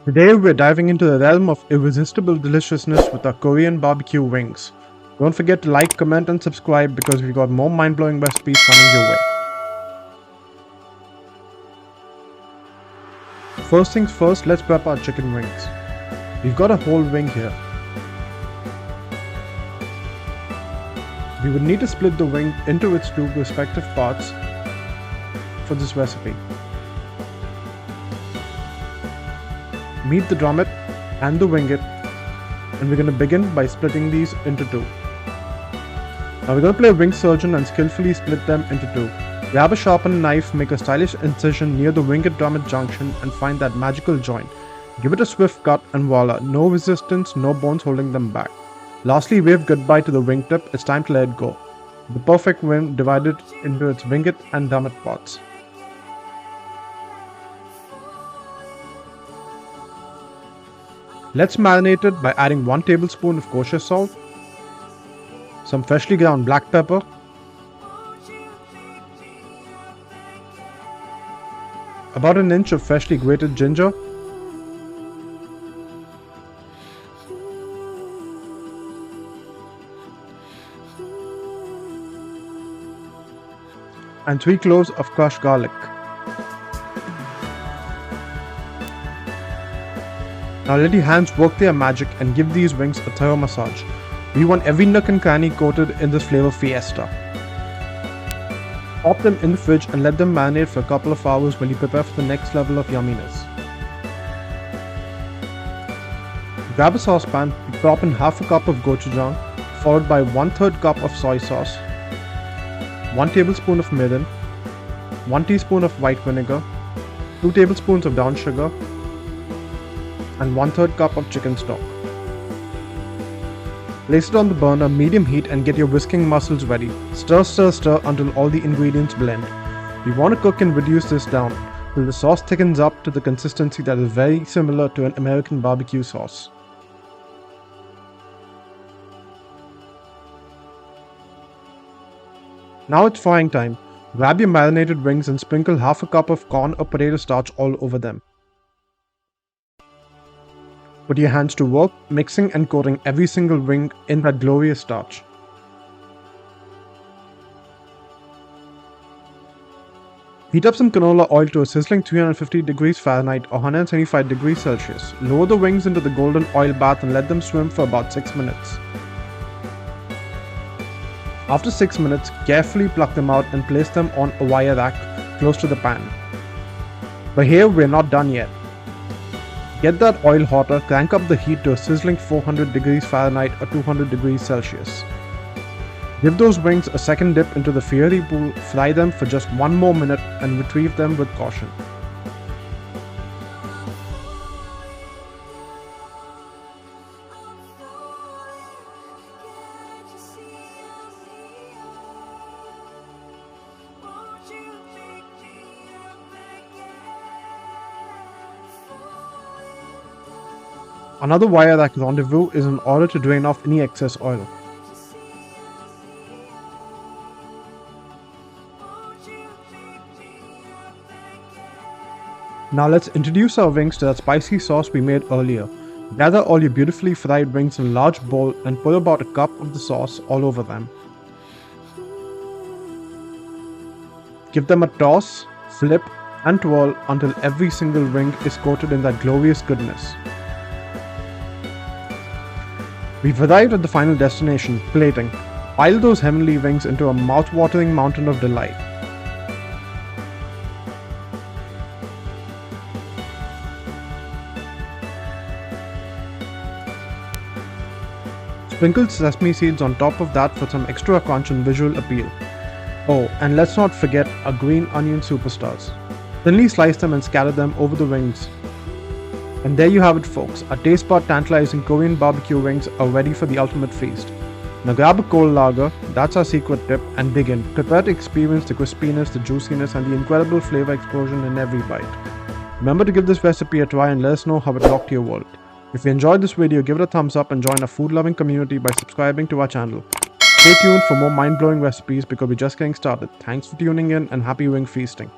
Today we're diving into the realm of irresistible deliciousness with our Korean barbecue wings. Don't forget to like, comment and subscribe because we got more mind-blowing recipes coming your way. First things first, let's prep our chicken wings. We've got a whole wing here. We would need to split the wing into its two respective parts for this recipe. Meet the drummet and the winglet, and we're going to begin by splitting these into two. Now we're going to play wing surgeon and skillfully split them into two. Grab a sharpened knife, make a stylish incision near the winglet drummet junction and find that magical joint. Give it a swift cut and voila, no resistance, no bones holding them back. Lastly, wave goodbye to the wingtip, it's time to let it go. The perfect wing divided into its winglet and drummet parts. Let's marinate it by adding 1 tablespoon of kosher salt, some freshly ground black pepper, about an inch of freshly grated ginger, and 3 cloves of crushed garlic. Now let your hands work their magic and give these wings a thorough massage. We want every nook and cranny coated in this flavor fiesta. Pop them in the fridge and let them marinate for a couple of hours while you prepare for the next level of yumminess. Grab a saucepan, drop in half a cup of gochujang, followed by 1/3 cup of soy sauce, 1 tablespoon of mirin, 1 teaspoon of white vinegar, 2 tablespoons of brown sugar, and 1/3 cup of chicken stock. Place it on the burner medium heat and get your whisking muscles ready. Stir, stir, stir until all the ingredients blend. We want to cook and reduce this down till the sauce thickens up to the consistency that is very similar to an American barbecue sauce. Now it's frying time. Grab your marinated wings and sprinkle half a cup of corn or potato starch all over them. Put your hands to work, mixing and coating every single wing in that glorious starch. Heat up some canola oil to a sizzling 350 degrees Fahrenheit or 175 degrees Celsius. Lower the wings into the golden oil bath and let them swim for about 6 minutes. After 6 minutes, carefully pluck them out and place them on a wire rack close to the pan. But here we're not done yet. Get that oil hotter, crank up the heat to a sizzling 400 degrees Fahrenheit or 200 degrees Celsius. Give those wings a second dip into the fiery pool, fry them for just 1 more minute and retrieve them with caution. Another wire rack rendezvous is in order to drain off any excess oil. Now let's introduce our wings to that spicy sauce we made earlier. Gather all your beautifully fried wings in a large bowl and pour about a cup of the sauce all over them. Give them a toss, flip and twirl until every single wing is coated in that glorious goodness. We've arrived at the final destination, plating. Pile those heavenly wings into a mouth-watering mountain of delight. Sprinkle sesame seeds on top of that for some extra crunch and visual appeal. Oh, and let's not forget our green onion superstars. Thinly slice them and scatter them over the wings. And there you have it folks, our taste bud tantalizing Korean barbecue wings are ready for the ultimate feast. Now grab a cold lager, that's our secret tip, and dig in. Prepare to experience the crispiness, the juiciness and the incredible flavor explosion in every bite. Remember to give this recipe a try and let us know how it rocked your world. If you enjoyed this video, give it a thumbs up and join our food loving community by subscribing to our channel. Stay tuned for more mind blowing recipes because we're just getting started. Thanks for tuning in and happy wing feasting.